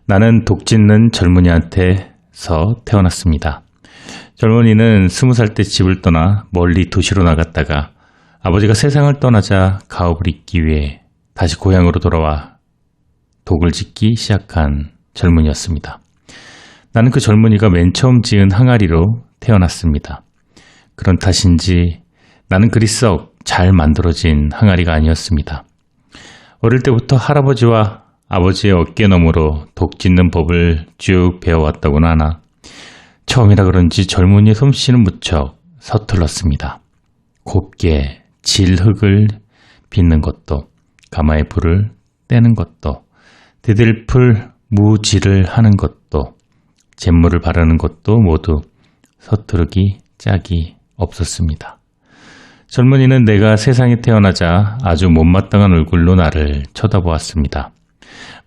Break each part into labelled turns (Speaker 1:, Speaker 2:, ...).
Speaker 1: 나는 독짓는 젊은이한테서 태어났습니다. 젊은이는 20살 때 집을 떠나 멀리 도시로 나갔다가 아버지가 세상을 떠나자 가업을 잇기 위해 다시 고향으로 돌아와 독을 짓기 시작한 젊은이였습니다. 나는 그 젊은이가 맨 처음 지은 항아리로 태어났습니다. 그런 탓인지 나는 그리 썩 잘 만들어진 항아리가 아니었습니다. 어릴 때부터 할아버지와 아버지의 어깨너머로 독 짓는 법을 쭉 배워왔다고는 하나 처음이라 그런지 젊은이의 솜씨는 무척 서툴렀습니다. 곱게 질 흙을 빚는 것도 가마에 불을 떼는 것도 디딜풀 무질을 하는 것도 잿물을 바르는 것도 모두 서투르기 짝이 없었습니다. 젊은이는 내가 세상에 태어나자 아주 못마땅한 얼굴로 나를 쳐다보았습니다.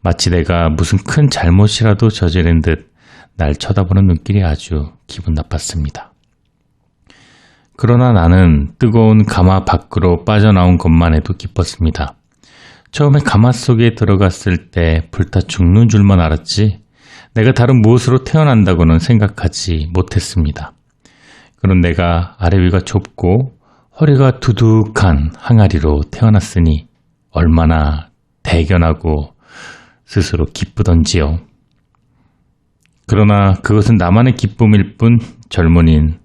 Speaker 1: 마치 내가 무슨 큰 잘못이라도 저지른 듯 날 쳐다보는 눈길이 아주 기분 나빴습니다. 그러나 나는 뜨거운 가마 밖으로 빠져나온 것만 해도 기뻤습니다. 처음에 가마 속에 들어갔을 때 불타 죽는 줄만 알았지 내가 다른 무엇으로 태어난다고는 생각하지 못했습니다. 그런 내가 아래 위가 좁고 허리가 두둑한 항아리로 태어났으니 얼마나 대견하고 스스로 기쁘던지요. 그러나 그것은 나만의 기쁨일 뿐 젊은이는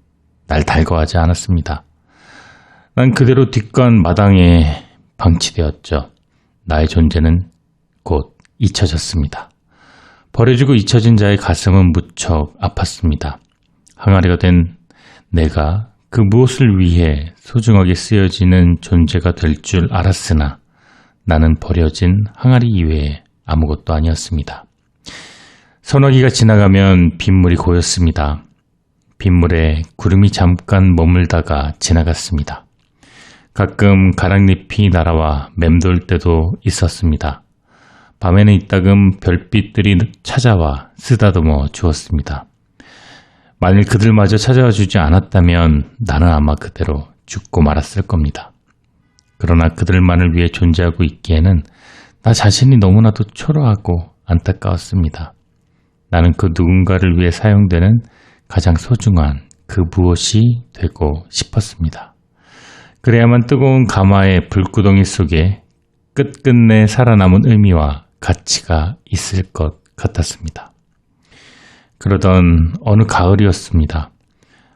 Speaker 1: 날 달궈하지 않았습니다. 난 그대로 뒷간 마당에 방치되었죠. 나의 존재는 곧 잊혀졌습니다. 버려지고 잊혀진 자의 가슴은 무척 아팠습니다. 항아리가 된 내가 그 무엇을 위해 소중하게 쓰여지는 존재가 될 줄 알았으나 나는 버려진 항아리 이외에 아무것도 아니었습니다. 소나기가 지나가면 빗물이 고였습니다. 빗물에 구름이 잠깐 머물다가 지나갔습니다. 가끔 가랑잎이 날아와 맴돌 때도 있었습니다. 밤에는 이따금 별빛들이 찾아와 쓰다듬어 주었습니다. 만일 그들마저 찾아와 주지 않았다면 나는 아마 그대로 죽고 말았을 겁니다. 그러나 그들만을 위해 존재하고 있기에는 나 자신이 너무나도 초라하고 안타까웠습니다. 나는 그 누군가를 위해 사용되는 가장 소중한 그 무엇이 되고 싶었습니다. 그래야만 뜨거운 가마의 불구덩이 속에 끝끝내 살아남은 의미와 가치가 있을 것 같았습니다. 그러던 어느 가을이었습니다.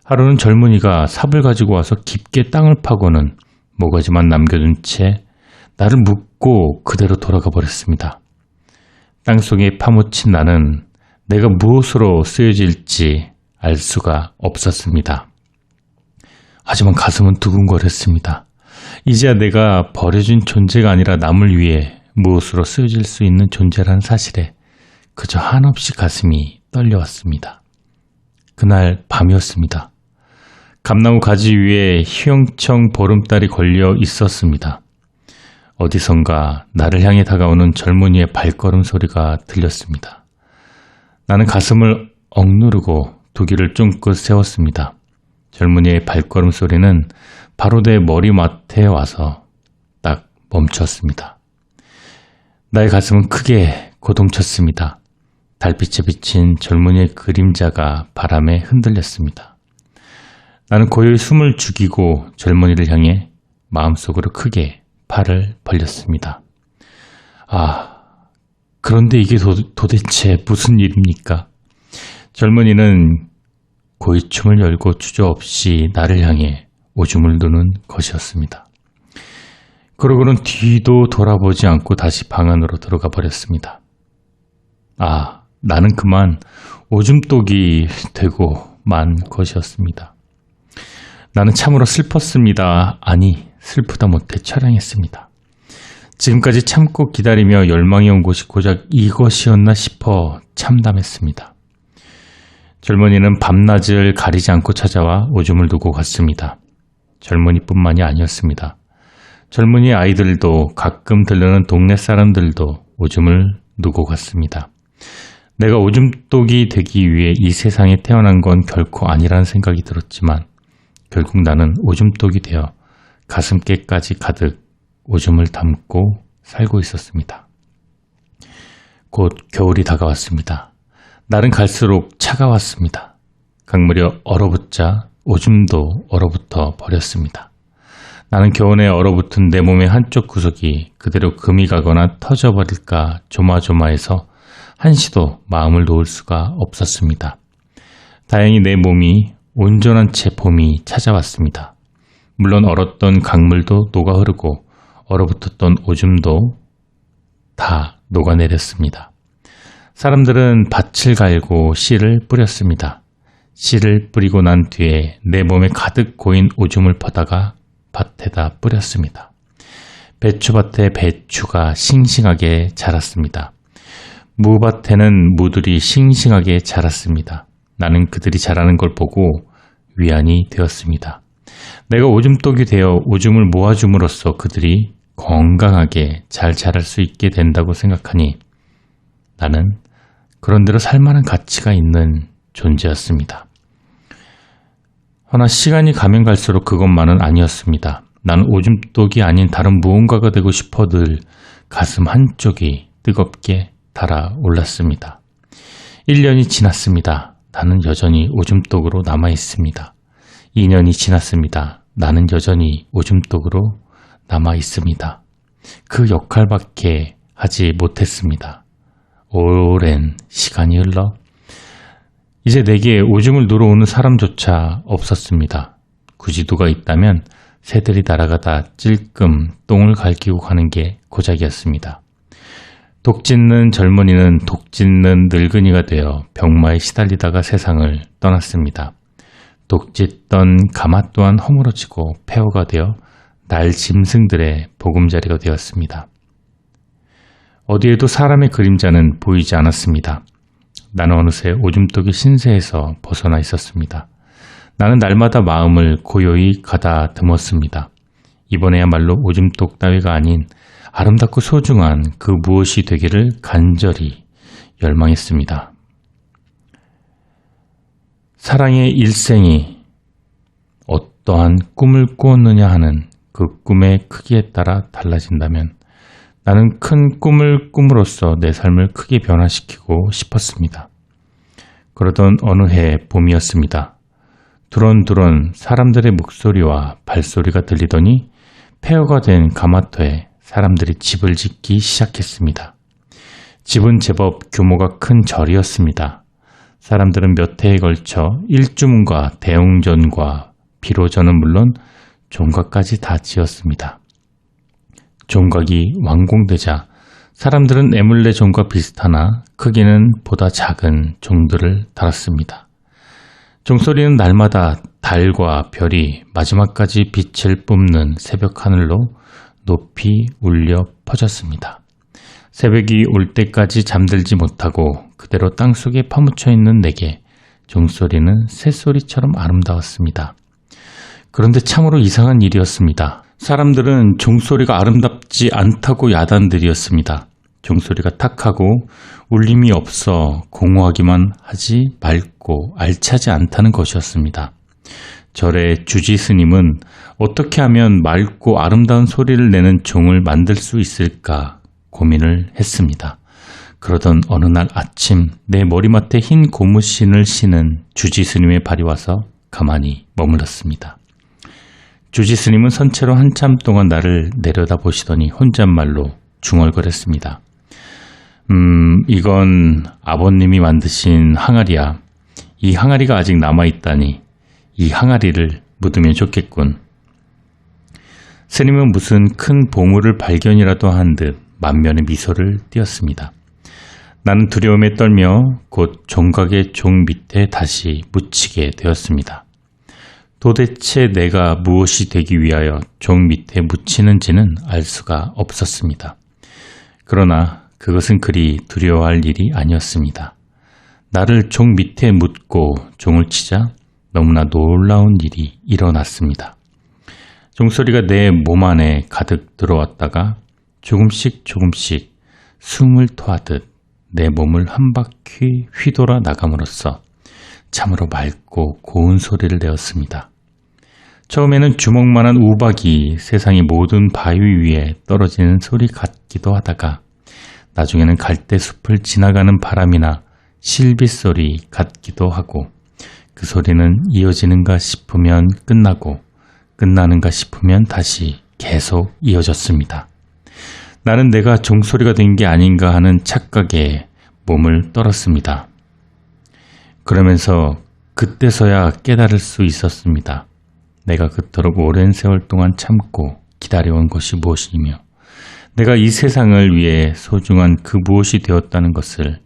Speaker 1: 하루는 젊은이가 삽을 가지고 와서 깊게 땅을 파고는 모가지만 남겨둔 채 나를 묻고 그대로 돌아가 버렸습니다. 땅속에 파묻힌 나는 내가 무엇으로 쓰여질지 알 수가 없었습니다. 하지만 가슴은 두근거렸습니다. 이제야 내가 버려진 존재가 아니라 남을 위해 무엇으로 쓰여질 수 있는 존재라는 사실에 그저 한없이 가슴이 떨려왔습니다. 그날 밤이었습니다. 감나무 가지 위에 휘영청 보름달이 걸려 있었습니다. 어디선가 나를 향해 다가오는 젊은이의 발걸음 소리가 들렸습니다. 나는 가슴을 억누르고 두 귀를 쫑긋 세웠습니다. 젊은이의 발걸음 소리는 바로 내 머리맡에 와서 딱 멈췄습니다. 나의 가슴은 크게 고동쳤습니다. 달빛에 비친 젊은이의 그림자가 바람에 흔들렸습니다. 나는 고요히 숨을 죽이고 젊은이를 향해 마음속으로 크게 팔을 벌렸습니다. 그런데 이게 도대체 무슨 일입니까? 젊은이는 고이춤을 열고 주저없이 나를 향해 오줌을 누는 것이었습니다. 그러고는 뒤도 돌아보지 않고 다시 방 안으로 들어가 버렸습니다. 나는 그만 오줌독이 되고 만 것이었습니다. 나는 참으로 슬펐습니다. 아니, 슬프다 못해 처량했습니다. 지금까지 참고 기다리며 열망해온 곳이 고작 이것이었나 싶어 참담했습니다. 젊은이는 밤낮을 가리지 않고 찾아와 오줌을 누고 갔습니다. 젊은이뿐만이 아니었습니다. 젊은이 아이들도 가끔 들르는 동네 사람들도 오줌을 누고 갔습니다. 내가 오줌독이 되기 위해 이 세상에 태어난 건 결코 아니라는 생각이 들었지만 결국 나는 오줌독이 되어 가슴께까지 가득 오줌을 담고 살고 있었습니다. 곧 겨울이 다가왔습니다. 날은 갈수록 차가웠습니다. 강물이 얼어붙자 오줌도 얼어붙어 버렸습니다. 나는 겨우내 얼어붙은 내 몸의 한쪽 구석이 그대로 금이 가거나 터져버릴까 조마조마해서 한시도 마음을 놓을 수가 없었습니다. 다행히 내 몸이 온전한 채 봄이 찾아왔습니다. 물론 얼었던 강물도 녹아 흐르고 얼어붙었던 오줌도 다 녹아내렸습니다. 사람들은 밭을 갈고 씨를 뿌렸습니다. 씨를 뿌리고 난 뒤에 내 몸에 가득 고인 오줌을 퍼다가 밭에다 뿌렸습니다. 배추밭에 배추가 싱싱하게 자랐습니다. 무밭에는 무들이 싱싱하게 자랐습니다. 나는 그들이 자라는 걸 보고 위안이 되었습니다. 내가 오줌독이 되어 오줌을 모아줌으로써 그들이 건강하게 잘 자랄 수 있게 된다고 생각하니 나는 그런대로 살만한 가치가 있는 존재였습니다. 허나 시간이 가면 갈수록 그것만은 아니었습니다. 나는 오줌독이 아닌 다른 무언가가 되고 싶어 늘 가슴 한쪽이 뜨겁게 달아올랐습니다. 1년이 지났습니다. 나는 여전히 오줌독으로 남아있습니다. 2년이 지났습니다. 나는 여전히 오줌독으로 남아있습니다. 그 역할밖에 하지 못했습니다. 오랜 시간이 흘러 이제 내게 오줌을 누러 오는 사람조차 없었습니다. 굳이 누가 있다면 새들이 날아가다 찔끔 똥을 갈기고 가는 게 고작이었습니다. 독짓는 젊은이는 독짓는 늙은이가 되어 병마에 시달리다가 세상을 떠났습니다. 독짓던 가마 또한 허물어지고 폐허가 되어 날 짐승들의 보금자리가 되었습니다. 어디에도 사람의 그림자는 보이지 않았습니다. 나는 어느새 오줌독의 신세에서 벗어나 있었습니다. 나는 날마다 마음을 고요히 가다듬었습니다. 이번에야말로 오줌독 따위가 아닌 아름답고 소중한 그 무엇이 되기를 간절히 열망했습니다. 사랑의 일생이 어떠한 꿈을 꾸었느냐 하는 그 꿈의 크기에 따라 달라진다면 나는 큰 꿈을 꿈으로써 내 삶을 크게 변화시키고 싶었습니다. 그러던 어느 해 봄이었습니다. 두런두런 사람들의 목소리와 발소리가 들리더니 폐허가 된 가마터에 사람들이 집을 짓기 시작했습니다. 집은 제법 규모가 큰 절이었습니다. 사람들은 몇 해에 걸쳐 일주문과 대웅전과 비로전은 물론 종각까지 다 지었습니다. 종각이 완공되자 사람들은 애물레 종과 비슷하나 크기는 보다 작은 종들을 달았습니다. 종소리는 날마다 달과 별이 마지막까지 빛을 뿜는 새벽 하늘로 높이 울려 퍼졌습니다. 새벽이 올 때까지 잠들지 못하고 그대로 땅속에 파묻혀 있는 내게 종소리는 새소리처럼 아름다웠습니다. 그런데 참으로 이상한 일이었습니다. 사람들은 종소리가 아름답지 않다고 야단들이었습니다. 종소리가 탁하고 울림이 없어 공허하기만 하지 맑고 알차지 않다는 것이었습니다. 절의 주지 스님은 어떻게 하면 맑고 아름다운 소리를 내는 종을 만들 수 있을까 고민을 했습니다. 그러던 어느 날 아침 내 머리맡에 흰 고무신을 신은 주지 스님의 발이 와서 가만히 머물렀습니다. 주지 스님은 선체로 한참 동안 나를 내려다보시더니 혼잣말로 중얼거렸습니다. 이건 아버님이 만드신 항아리야. 이 항아리가 아직 남아있다니 이 항아리를 묻으면 좋겠군. 스님은 무슨 큰 보물을 발견이라도 한 듯 만면의 미소를 띄었습니다. 나는 두려움에 떨며 곧 종각의 종 밑에 다시 묻히게 되었습니다. 도대체 내가 무엇이 되기 위하여 종 밑에 묻히는지는 알 수가 없었습니다. 그러나 그것은 그리 두려워할 일이 아니었습니다. 나를 종 밑에 묻고 종을 치자 너무나 놀라운 일이 일어났습니다. 종소리가 내 몸 안에 가득 들어왔다가 조금씩 숨을 토하듯 내 몸을 한 바퀴 휘돌아 나감으로써 참으로 맑고 고운 소리를 내었습니다. 처음에는 주먹만한 우박이 세상의 모든 바위 위에 떨어지는 소리 같기도 하다가 나중에는 갈대숲을 지나가는 바람이나 실빗소리 같기도 하고 그 소리는 이어지는가 싶으면 끝나고 끝나는가 싶으면 다시 계속 이어졌습니다. 나는 내가 종소리가 된 게 아닌가 하는 착각에 몸을 떨었습니다. 그러면서 그때서야 깨달을 수 있었습니다. 내가 그토록 오랜 세월 동안 참고 기다려온 것이 무엇이며 내가 이 세상을 위해 소중한 그 무엇이 되었다는 것을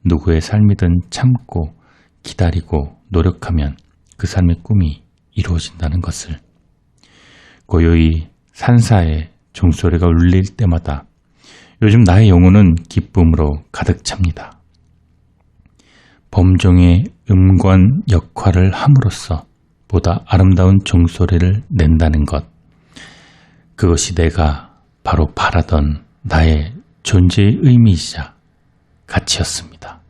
Speaker 1: 누구의 삶이든 참고 기다리고 노력하면 그 삶의 꿈이 이루어진다는 것을. 고요히 산사의 종소리가 울릴 때마다 요즘 나의 영혼은 기쁨으로 가득 찹니다. 범종의 음관 역할을 함으로써 보다 아름다운 종소리를 낸다는 것. 그것이 내가 바로 바라던 나의 존재의 의미이자 가치였습니다.